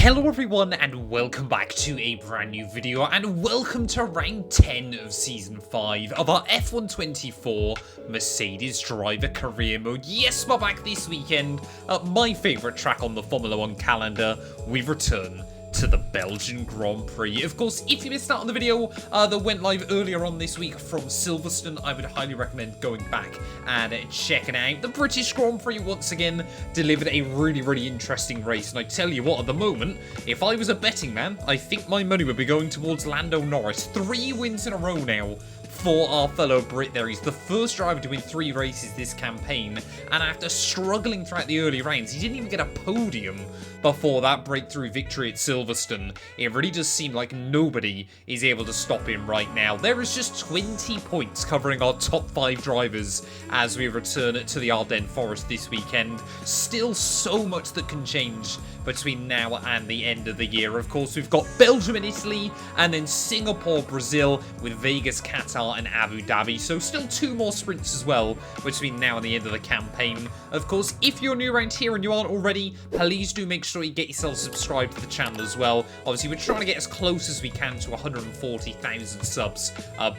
Hello everyone and welcome back to a brand new video and welcome to round 10 of season 5 of our F124 Mercedes driver career mode. Yes, we're back this weekend. My favourite track on the Formula 1 calendar. We've returned to the Belgian Grand Prix. Of course, if you missed out on the video that went live earlier on this week from Silverstone, I would highly recommend going back and checking out. The British Grand Prix once again delivered a really interesting race, and I tell you what, at the moment, if I was a betting man, I think my money would be going towards Lando Norris. 3 wins in a row now for our fellow Brit there. He's the first driver to win 3 races this campaign, and after struggling throughout the early rounds, he didn't even get a podium before that breakthrough victory at Silverstone. It really does seem like nobody is able to stop him right now. There is just 20 points covering our top 5 drivers as we return to the Ardennes Forest this weekend. Still so much that can change between now and the end of the year. Of course, we've got Belgium and Italy, and then Singapore, Brazil, with Vegas, Qatar, and Abu Dhabi. So still 2 more sprints as well between now and the end of the campaign. Of course, if you're new around here and you aren't already, please do make sure you get yourself subscribed to the channel as well. Obviously, we're trying to get as close as we can to 140,000 subs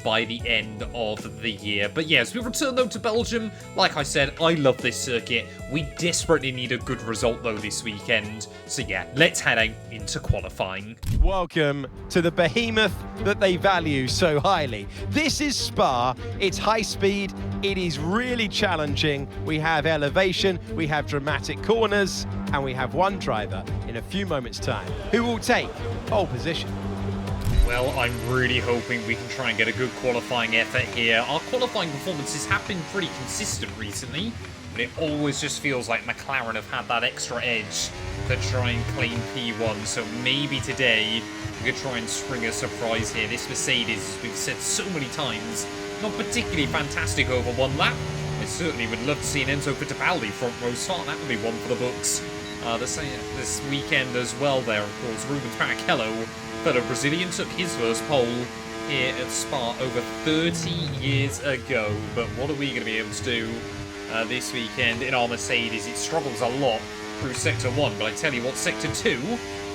by the end of the year. But yes, we return though to Belgium. Like I said, I love this circuit. We desperately need a good result though this weekend. So yeah, let's head out into qualifying. Welcome to the behemoth that they value so highly. This is Spa. It's high speed. It is really challenging. We have elevation, we have dramatic corners, and we have one driver in a few moments' time who will take pole position. Well, I'm really hoping we can try and get a good qualifying effort here. Our qualifying performances have been pretty consistent recently, but it always just feels like McLaren have had that extra edge to try and claim P1. So maybe today we could try and spring a surprise here. This Mercedes, as we've said so many times, not particularly fantastic over 1 lap. I certainly would love to see an Enzo Fittipaldi front row start. That would be one for the books. This weekend as well there, of course, Rubens Barrichello, fellow Brazilian, took his first pole here at Spa over 30 years ago. But what are we going to be able to do this weekend in our Mercedes? It struggles a lot through Sector 1, but I tell you what, Sector 2,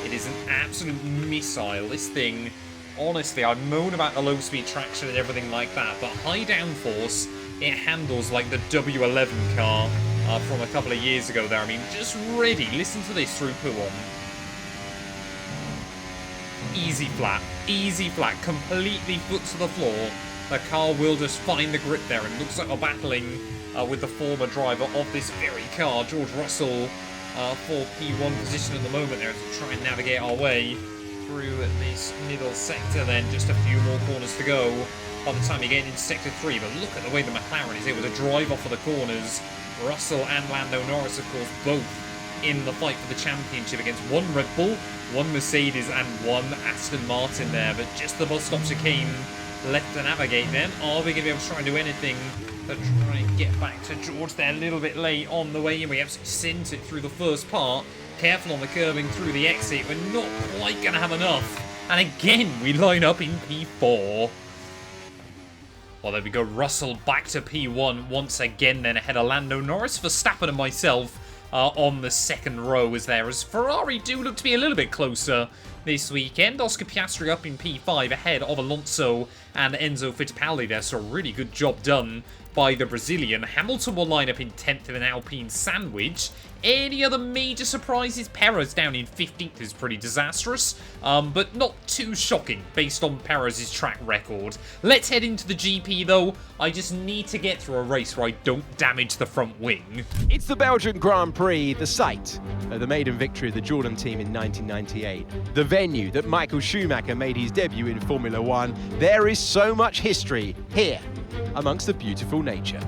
it is an absolute missile. This thing, honestly, I moan about the low-speed traction and everything like that, but high downforce, it handles like the W11 car from a couple of years ago there. I mean, just ready. Listen to this through P1. Easy flat, completely foot to the floor. The car will just find the grip there, and looks like we're battling with the former driver of this very car, George Russell, for P1 position at the moment there, as we try and navigate our way through this middle sector. Then just a few more corners to go by the time you get into Sector 3, but look at the way the McLaren is able to drive off of the corners. Russell and Lando Norris, of course, both in the fight for the championship against 1 Red Bull, 1 Mercedes and 1 Aston Martin there. But just the bus stop chicane left to navigate then. Are we going to be able to try and do anything to try and get back to George there? A little bit late on the way in. We absolutely sent it through the first part. Careful on the curbing through the exit. We're not quite going to have enough. And again, we line up in P4. Well, there we go. Russell back to P1 once again then ahead of Lando Norris. Verstappen and myself on the second row is there, as Ferrari do look to be a little bit closer this weekend. Oscar Piastri up in P5 ahead of Alonso and Enzo Fittipaldi there, so a really good job done by the Brazilian. Hamilton will line up in 10th in an Alpine sandwich. Any other major surprises? Perez down in 15th is pretty disastrous, but not too shocking based on Perez's track record. Let's head into the GP though. I just need to get through a race where I don't damage the front wing. It's the Belgian Grand Prix, the site of the maiden victory of the Jordan team in 1998. The venue that Michael Schumacher made his debut in Formula 1. There is so much history here amongst the beautiful nature.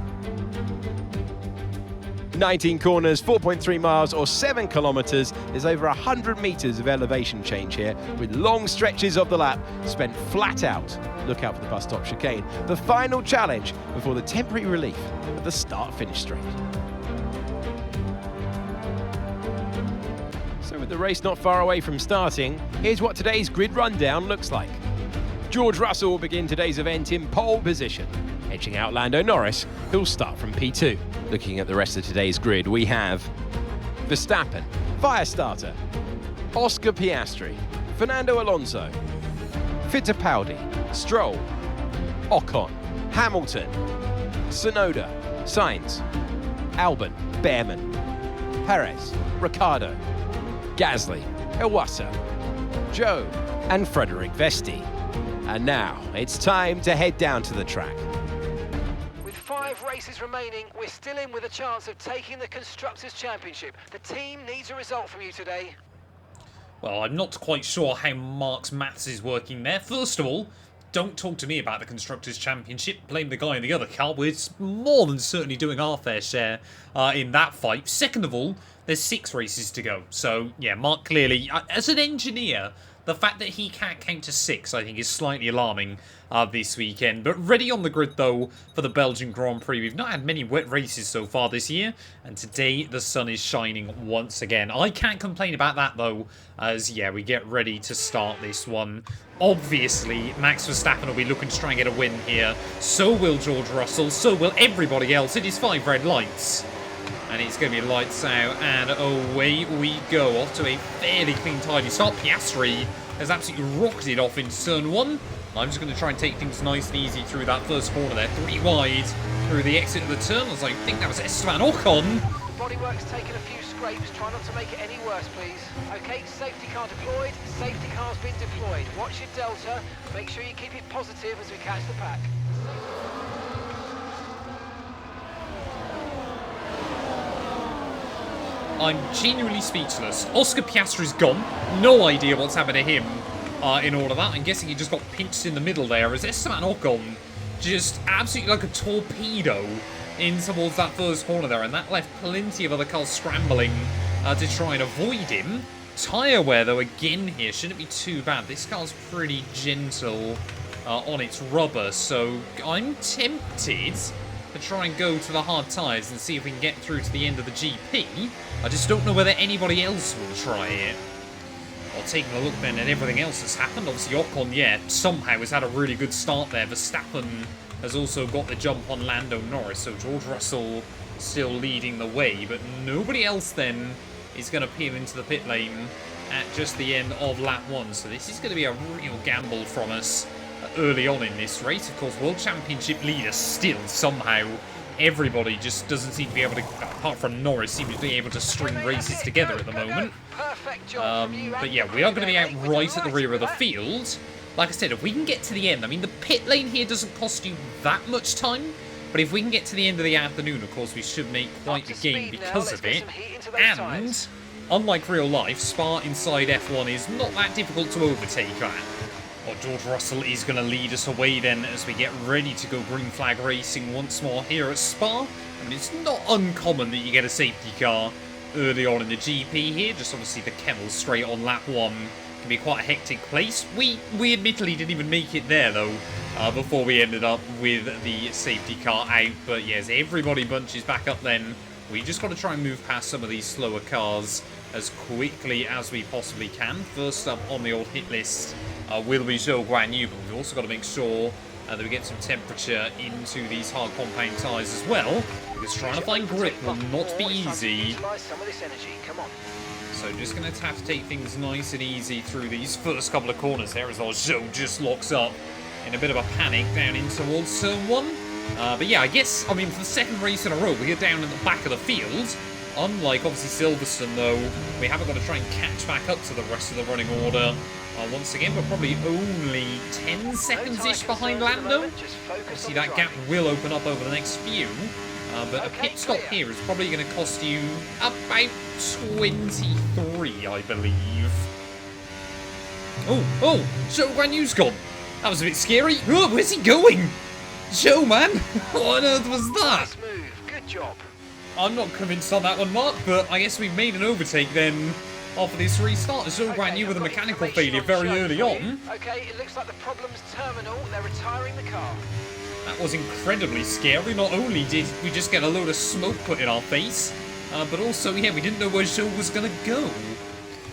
19 corners, 4.3 miles or 7 kilometers. There's over 100 meters of elevation change here, with long stretches of the lap spent flat out. Look out for the bus stop chicane. The final challenge before the temporary relief of the start-finish straight. So with the race not far away from starting, here's what today's grid rundown looks like. George Russell will begin today's event in pole position, edging out Lando Norris, who'll start from P2. Looking at the rest of today's grid, we have Verstappen, fire starter. Oscar Piastri, Fernando Alonso, Fittipaldi, Stroll, Ocon, Hamilton, Tsunoda, Sainz, Albon, Behrman, Perez, Ricciardo, Gasly, Iwasa, Joe, and Frederick Vesti. And now it's time to head down to the track. With 5 races remaining, we're still in with a chance of taking the Constructors' Championship. The team needs a result from you today. Well, I'm not quite sure how Mark's maths is working there. First of all, don't talk to me about the Constructors' Championship. Blame the guy in the other car. We're more than certainly doing our fair share in that fight. Second of all, there's 6 races to go. So, yeah, Mark clearly, as an engineer, the fact that he can't count to 6, I think, is slightly alarming this weekend. But ready on the grid, though, for the Belgian Grand Prix. We've not had many wet races so far this year, and today the sun is shining once again. I can't complain about that, though, as, yeah, we get ready to start this one. Obviously, Max Verstappen will be looking to try and get a win here. So will George Russell, so will everybody else. It is 5 red lights. And it's going to be lights out, and away we go. Off to a fairly clean, tidy start. Piastri has absolutely rocketed off into turn 1. I'm just going to try and take things nice and easy through that first corner there. 3 wide through the exit of the turn. I think that was Esteban Ocon. Bodywork's taken a few scrapes. Try not to make it any worse, please. Okay, safety car deployed. Safety car's been deployed. Watch your delta. Make sure you keep it positive as we catch the pack. I'm genuinely speechless. Oscar Piastri's gone. No idea what's happened to him in all of that. I'm guessing he just got pinched in the middle there as Esteban Ocon just absolutely like a torpedo in towards that first corner there. And that left plenty of other cars scrambling to try and avoid him. Tyre wear, though, again here, shouldn't be too bad. This car's pretty gentle on its rubber, so I'm tempted to try and go to the hard tyres and see if we can get through to the end of the GP. I just don't know whether anybody else will try it. Well, taking a look then at everything else that's happened, obviously Ocon, yeah, somehow has had a really good start there. Verstappen has also got the jump on Lando Norris, so George Russell still leading the way, but nobody else then is going to peel into the pit lane at just the end of lap 1. So this is going to be a real gamble from us early on in this race. Of course, World Championship leader still somehow. Everybody just doesn't seem to be able to, apart from Norris, seem to be able to string races together at the moment. But yeah, we are going to be out right at the rear of the field. Like I said, if we can get to the end, I mean, the pit lane here doesn't cost you that much time. But if we can get to the end of the afternoon, of course, we should make quite the game because of it. And, unlike real life, Spa inside F1 is not that difficult to overtake at. Well, George Russell is going to lead us away then as we get ready to go green flag racing once more here at Spa. I mean, it's not uncommon that you get a safety car early on in the GP here. Just obviously the kennel straight on lap 1 can be quite a hectic place. We admittedly didn't even make it there, though, before we ended up with the safety car out. But yes, everybody bunches back up then. We just got to try and move past some of these slower cars as quickly as we possibly can. First up on the old hit list will be Zhou Guanyu, but we've also got to make sure that we get some temperature into these hard compound tyres as well, because trying to find grip will not be easy. So just going to have to take things nice and easy through these first couple of corners there as well. Zhou just locks up in a bit of a panic down in towards turn 1. But yeah, I guess, I mean, for the second race in a row, we get down in the back of the field. Unlike, obviously, Silverstone, though, we haven't got to try and catch back up to the rest of the running order. Once again, we're probably only 10 seconds-ish behind Lando. Obviously, that gap will open up over the next few. But a pit stop here is probably going to cost you about 23, I believe. Oh, Zhou Guanyu's gone. That was a bit scary. Oh, where's he going? Zhou, man. What on earth was that? Nice move. Good job. I'm not convinced on that one, Mark, but I guess we've made an overtake then after this restart. Zhou Guanyu with a mechanical failure very early on. Okay, it looks like the problem's terminal. They're retiring the car. That was incredibly scary. Not only did we just get a load of smoke put in our face, but also, yeah, we didn't know where Zhou was going to go.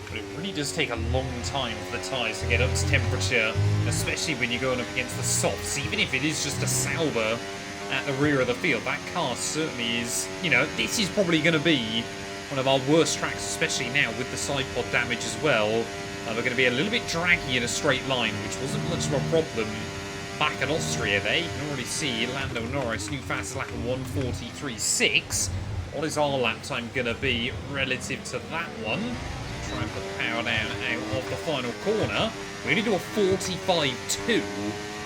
But it really does take a long time for the tyres to get up to temperature, especially when you're going up against the softs, even if it is just a Sauber at the rear of the field. That car certainly is, you know, this is probably going to be one of our worst tracks, especially now with the side pod damage as well. We're going to be a little bit draggy in a straight line, which wasn't much of a problem back in Austria there. You can already see Lando Norris, new fastest lap of 1:43.6. What is our lap time going to be relative to that one? Try and put the power down out of the final corner. We only do a 45.2,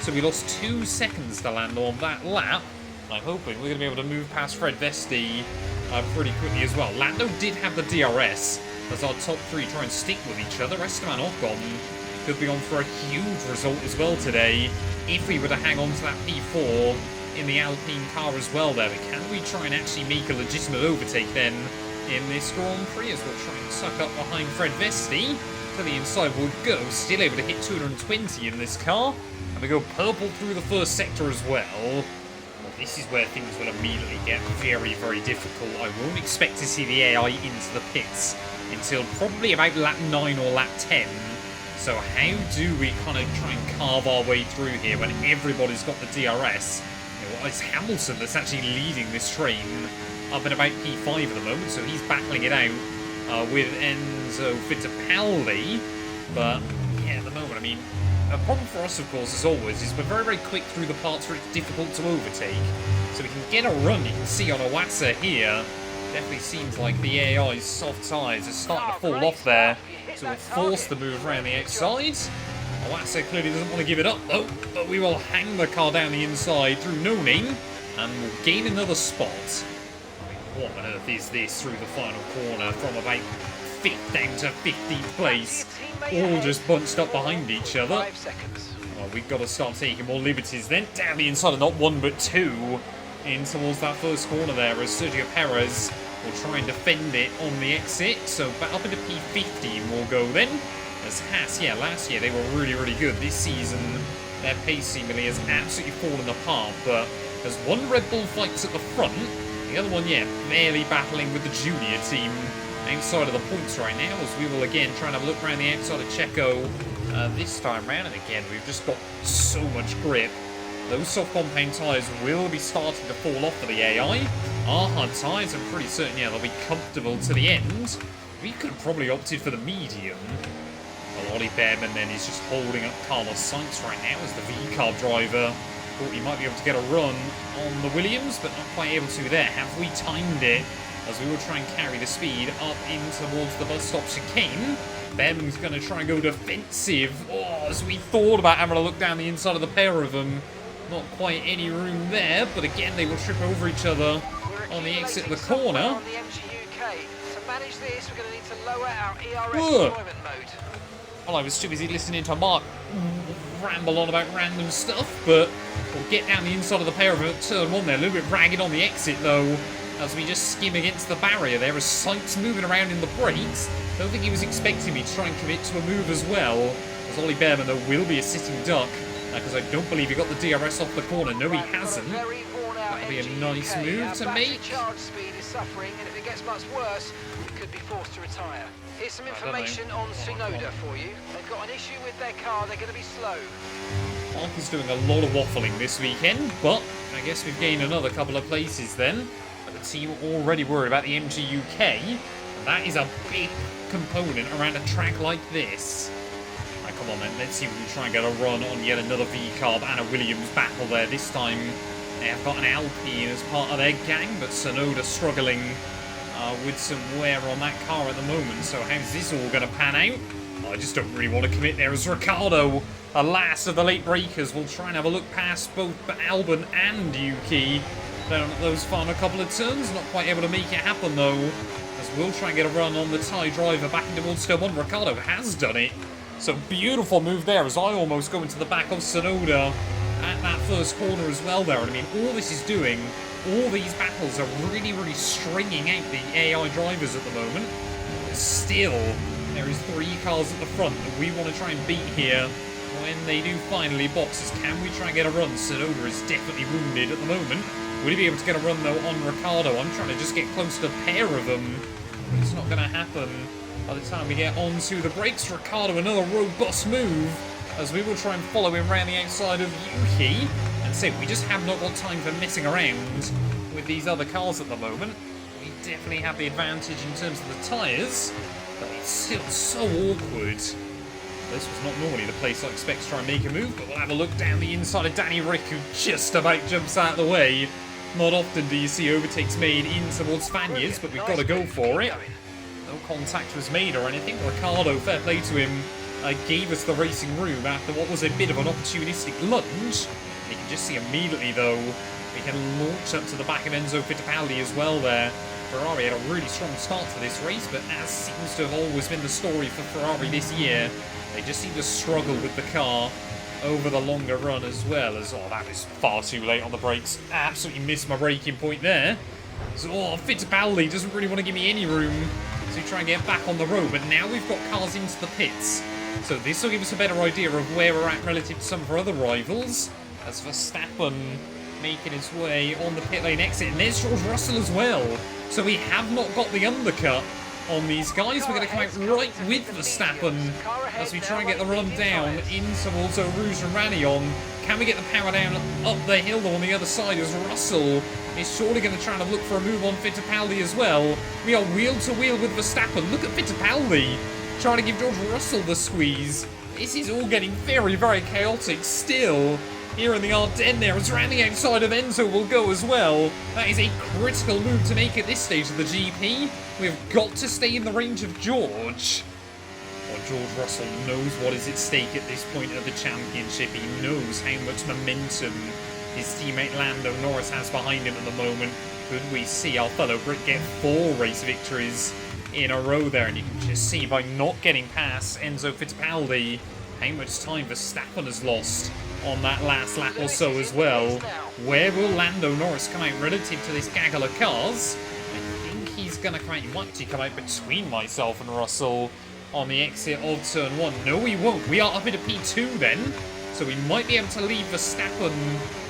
so we lost 2 seconds to Lando on that lap. I'm hoping we're going to be able to move past Fred Vesti pretty quickly as well. Lando did have the DRS as our top 3 try and stick with each other. Esteban Ocon could be on for a huge result as well today if we were to hang on to that P4 in the Alpine car as well there. But can we try and actually make a legitimate overtake then in this Grand Prix as we'll try and suck up behind Fred Vesti? To the inside we'll go, still able to hit 220 in this car. And we go purple through the first sector as well. This is where things will immediately get very, very difficult. I won't expect to see the AI into the pits until probably about lap 9 or lap 10. So how do we kind of try and carve our way through here when everybody's got the DRS? You know, it's Hamilton that's actually leading this train up at about P5 at the moment, so he's battling it out with Enzo Fittipaldi. But yeah, at the moment, I mean, a problem for us, of course, as always, is we're very, very quick through the parts where it's difficult to overtake. So we can get a run. You can see on Iwasa here, definitely seems like the AI's soft tyres are starting to fall off there. So we're forced to move around the outside. Iwasa clearly doesn't want to give it up, though. But we will hang the car down the inside through no name, and we'll gain another spot. I mean, what on earth is this through the final corner from about 5th down to 15th place? All just bunched up behind each other. 5 seconds. Oh, we've got to start taking more liberties then. Down the inside of not 1 but 2 in towards that first corner there as Sergio Perez will try and defend it on the exit. So back up into P15 we'll go then. As Haas, yeah, last year they were really, really good. This season their pace seemingly has absolutely fallen apart. But there's one Red Bull fights at the front. The other one, yeah, barely battling with the junior team outside of the points right now, as we will again try and have a look around the outside of Checo this time round. And again, we've just got so much grip. Those soft compound tyres will be starting to fall off for the AI. Our hard tyres, I'm pretty certain, yeah, they'll be comfortable to the end. We could have probably opted for the medium. Well, Ollie Behrman then is just holding up Carlos Sainz right now as the V-Carb driver. Thought he might be able to get a run on the Williams, but not quite able to there. Have we timed it? As we will try and carry the speed up in towards the bus stop chicane. Behrman's going to try and go defensive. Oh, as we thought about having a look down the inside of the pair of them. Not quite any room there, but again they will trip over each other on the exit of the corner. On the MGUK. To manage this, we're going to need to lower our ERS deployment mode. Well, I was too busy listening to Mark ramble on about random stuff, but we'll get down the inside of the pair of them at turn 1 there. A little bit ragged on the exit though, as we just skim against the barrier there as Sainz moving around in the brakes. Don't think he was expecting me to try and commit to a move as well, as Ollie Behrman though will be a sitting duck, because I don't believe he got the DRS off the corner. No, he hasn't. That'll be a nice move to make. Charge speed is suffering, and if it gets much worse, we could be forced to retire. Here's some information on Tsunoda for you. They've got an issue with their car, they're going to be slow. Mark is doing a lot of waffling this weekend, but I guess we've gained another couple of places then. The team already worried about the MGUK, and that is a big component around a track like this. Right, come on then, let's see if we can try and get a run on yet another V-Carb and a Williams battle there. This time they have got an Alpine as part of their gang, but Tsunoda struggling with some wear on that car at the moment. So how's this all going to pan out? I just don't really want to commit there as Ricciardo, the last of the late breakers, will try and have a look past both Albon and Yuki down at those final couple of turns. Not quite able to make it happen though, as we'll try and get a run on the Thai driver back into towards turn 1. Ricciardo has done it. So beautiful move there as I almost go into the back of Tsunoda at that first corner as well there. And I mean, all this is doing, all these battles are really, really stringing out the AI drivers at the moment. But still, there is 3 cars at the front that we want to try and beat here when they do finally boxes. Can we try and get a run? Tsunoda is definitely wounded at the moment. Will he be able to get a run though on Ricciardo? I'm trying to just get close to a pair of them, but it's not going to happen by the time we get onto the brakes. Ricciardo, another robust move, as we will try and follow him around the outside of Yuki. And say, we just have not got time for messing around with these other cars at the moment. We definitely have the advantage in terms of the tyres, but it's still so awkward. This was not normally the place I expect to try and make a move, but we'll have a look down the inside of Danny Rick, who just about jumps out of the way. Not often do you see overtakes made in towards Spaniards, but we've got to go for it. No contact was made or anything. Ricardo, fair play to him, gave us the racing room after what was a bit of an opportunistic lunge. You can just see immediately, though, we can launch up to the back of Enzo Fittipaldi as well there. Ferrari had a really strong start to this race, but as seems to have always been the story for Ferrari this year, they just seem to struggle with the car over the longer run as well. As, oh, that was far too late on the brakes. Absolutely missed my braking point there. So, oh, Fittipaldi doesn't really want to give me any room to try and get back on the road, but now we've got cars into the pits. So this will give us a better idea of where we're at relative to some of our other rivals. As Verstappen making his way on the pit lane exit, and there's George Russell as well. So we have not got the undercut on these guys. We're going to come out right with Verstappen as we try and get the run down in towards ROUGE and Ranion. Can we get the power down up the hill on the other side as Russell is surely going to try and look for a move on Fittipaldi as well. We are wheel to wheel with Verstappen. Look at Fittipaldi trying to give George Russell the squeeze. This is all getting very, very chaotic still. Here in the Ardennes there, as around the outside of Enzo will go as well. That is a critical move to make at this stage of the GP. We've got to stay in the range of George. Well, George Russell knows what is at stake at this point of the championship. He knows how much momentum his teammate Lando Norris has behind him at the moment. Could we see our fellow Brit get 4 race victories in a row there? And you can just see by not getting past Enzo Fittipaldi how much time Verstappen has lost on that last lap or so as well. Where will Lando Norris come out relative to this gaggle of cars? I think he's going to come out. He might actually come out between myself and Russell on the exit of turn 1. No, he won't. We are up into P2 then. So we might be able to leave Verstappen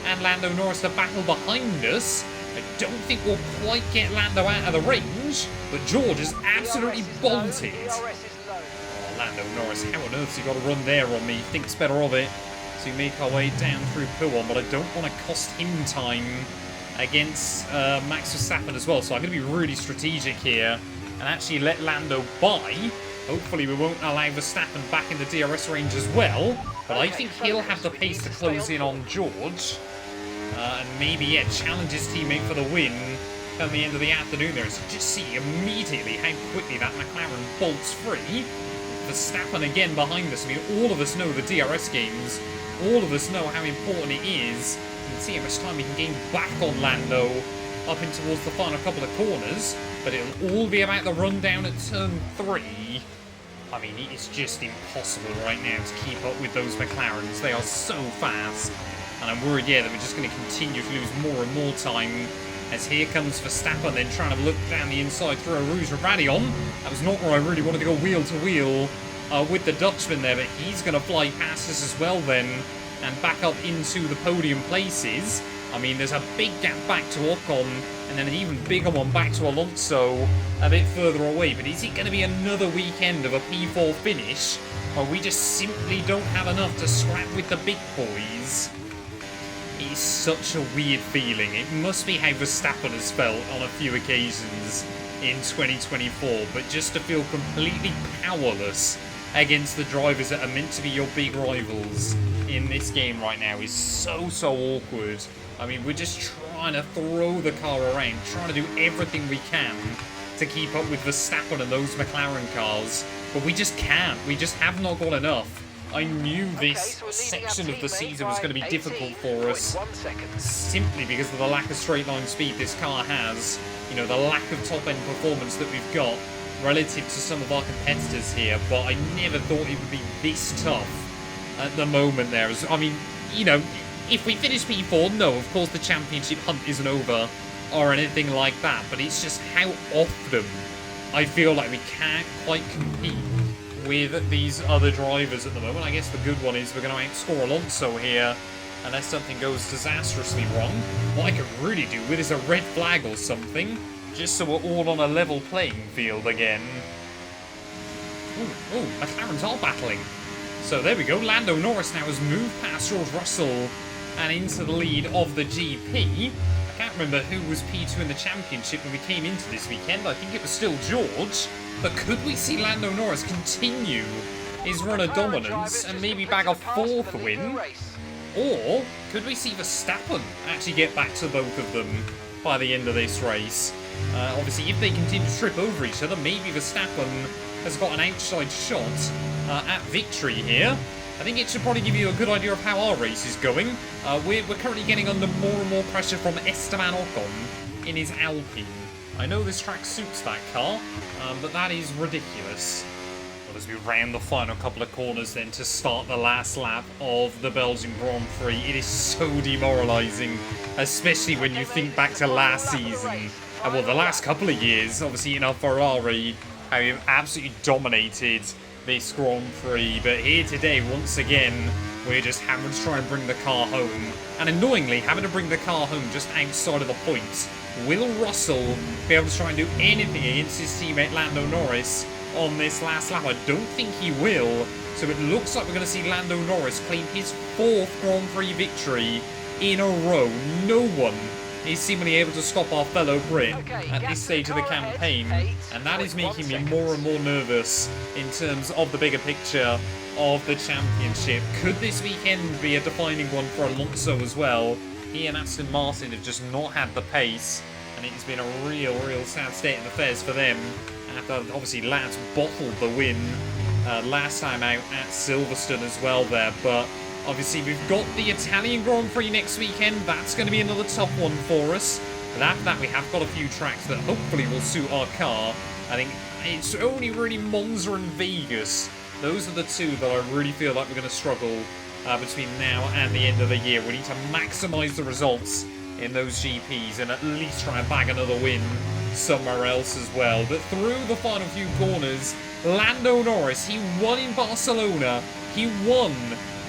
and Lando Norris to battle behind us. I don't think we'll quite get Lando out of the range, but George is absolutely bolted. Oh, Lando Norris, how on earth's he got a run there on me? Thinks better of it. So we make our way down through P1, but I don't want to cost him time against Max Verstappen as well. So I'm going to be really strategic here and actually let Lando by. Hopefully we won't allow Verstappen back in the DRS range as well. But I think he'll have the pace to close in on George. And maybe, yeah, challenge his teammate for the win come the end of the afternoon there. So just see immediately how quickly that McLaren bolts free. Verstappen again behind us. I mean, all of us know the DRS games. All of us know how important it is. You can see how much time we can gain back on Lando up in towards the final couple of corners. But it'll all be about the rundown at turn 3. I mean, it's just impossible right now to keep up with those McLarens. They are so fast. And I'm worried, yeah, that we're just going to continue to lose more and more time. As here comes Verstappen then trying to look down the inside through a ROUGE Radion. That was not where I really wanted to go wheel to wheel with the Dutchman there, but he's going to fly past us as well then and back up into the podium places. I mean, there's a big gap back to Ocon and then an even bigger one back to Alonso a bit further away. But is it going to be another weekend of a P4 finish, or we just simply don't have enough to scrap with the big boys? It's such a weird feeling. It must be how Verstappen has felt on a few occasions in 2024, but just to feel completely powerless against the drivers that are meant to be your big rivals in this game right now is so awkward. I mean, we're just trying to throw the car around, trying to do everything we can to keep up with Verstappen and those McLaren cars, but we just can't. We just have not got enough. I knew this section of the season was going to be difficult for us simply because of the lack of straight line speed this car has. You know, the lack of top end performance that we've got relative to some of our competitors here, but I never thought it would be this tough at the moment there. I mean, you know, if we finish P4, no, of course the championship hunt isn't over or anything like that, but it's just how often I feel like we can't quite compete with these other drivers at the moment. I guess the good one is we're going to outscore Alonso here unless something goes disastrously wrong. What I could really do with is a red flag or something, just so we're all on a level playing field again. Oh, McLarens are battling. So there we go. Lando Norris now has moved past George Russell and into the lead of the GP. I can't remember who was P2 in the championship when we came into this weekend. I think it was still George. But could we see Lando Norris continue his run of dominance and maybe bag a 4th win? Or could we see Verstappen actually get back to both of them by the end of this race? Obviously, if they continue to trip over each other, maybe Verstappen has got an outside shot at victory here. I think it should probably give you a good idea of how our race is going. We're currently getting under more and more pressure from Esteban Ocon in his Alpine. I know this track suits that car, but that is ridiculous. Well, as we round the final couple of corners then to start the last lap of the Belgian Grand Prix, it is so demoralising, especially when you think back to last season. Well, the last couple of years, obviously in our Ferrari, how we absolutely dominated this Grand Prix. But here today, once again, we're just having to try and bring the car home. And annoyingly, having to bring the car home just outside of the points. Will Russell be able to try and do anything against his teammate Lando Norris on this last lap? I don't think he will. So it looks like we're going to see Lando Norris claim his 4th Grand Prix victory in a row. No one is seemingly able to stop our fellow Brit at this stage of the campaign, and that is making me more and more nervous in terms of the bigger picture of the championship. Could this weekend be a defining one for Alonso as well? He and Aston Martin have just not had the pace, and it's been a real sad state of affairs for them after obviously Lance bottled the win last time out at Silverstone as well there. But obviously, we've got the Italian Grand Prix next weekend. That's going to be another tough one for us. But after that, we have got a few tracks that hopefully will suit our car. I think it's only really Monza and Vegas. Those are the two that I really feel like we're going to struggle between now and the end of the year. We need to maximise the results in those GPs and at least try and bag another win somewhere else as well. But through the final few corners, Lando Norris, he won in Barcelona. He won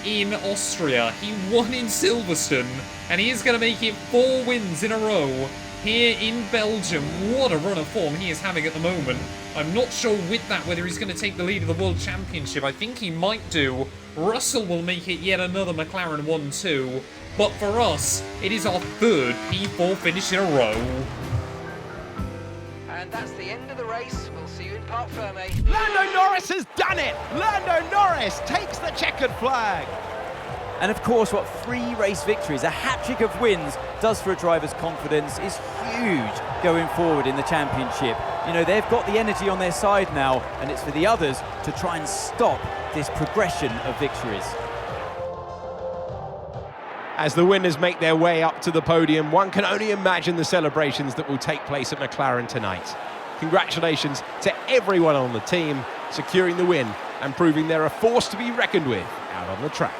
in Austria, he won in Silverstone, and he is going to make it 4 wins in a row here in Belgium. What a run of form he is having at the moment. I'm not sure with that whether he's going to take the lead of the World Championship. I think he might do. Russell will make it yet another McLaren 1-2, but for us, it is our 3rd P4 finish in a row. And that's the end of the race. We'll see you in Parc Ferme. Lando Norris has done it! Lando Norris takes the checkered flag! And of course, what 3 race victories, a hat-trick of wins, does for a driver's confidence is huge going forward in the championship. You know, they've got the energy on their side now, and it's for the others to try and stop this progression of victories. As the winners make their way up to the podium, one can only imagine the celebrations that will take place at McLaren tonight. Congratulations to everyone on the team, securing the win and proving they're a force to be reckoned with out on the track.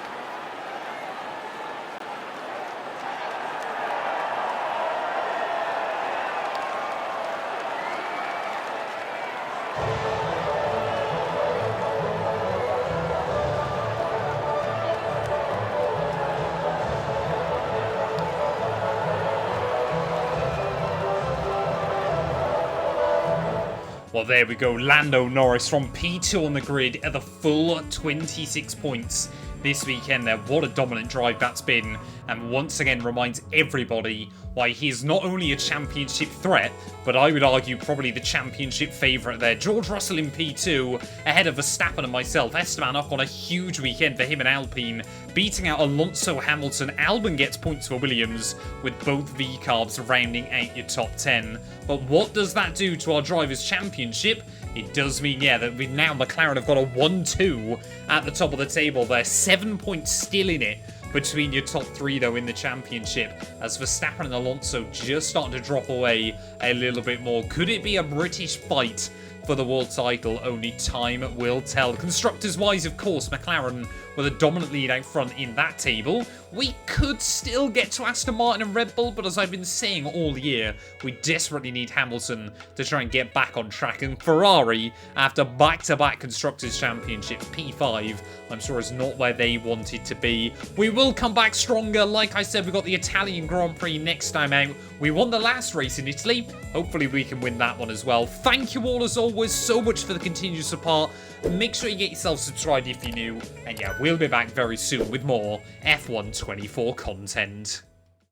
Well, there we go. Lando Norris from P2 on the grid at the full 26 points this weekend there. What a dominant drive that's been, and once again reminds everybody why he is not only a championship threat, but I would argue probably the championship favourite there. George Russell in P2 ahead of Verstappen and myself. Esteban Ocon, a huge weekend for him and Alpine, beating out Alonso, Hamilton. Albon gets points for Williams with both V-carbs rounding out your top 10. But what does that do to our Drivers' Championship? It does mean, yeah, that we now McLaren have got a 1-2 at the top of the table there. 7 points still in it between your top 3, though, in the championship, as Verstappen and Alonso just starting to drop away a little bit more. Could it be a British fight for the world title? Only time will tell. Constructors-wise, of course, McLaren with a dominant lead out front in that table. We could still get to Aston Martin and Red Bull, but as I've been saying all year, we desperately need Hamilton to try and get back on track. And Ferrari, after back-to-back Constructors' Championships, P5, I'm sure is not where they wanted to be. We will come back stronger. Like I said, we've got the Italian Grand Prix next time out. We won the last race in Italy. Hopefully we can win that one as well. Thank you all, as always, so much for the continued support. Make sure you get yourself subscribed if you're new. And yeah, we'll be back very soon with more F1 24 content.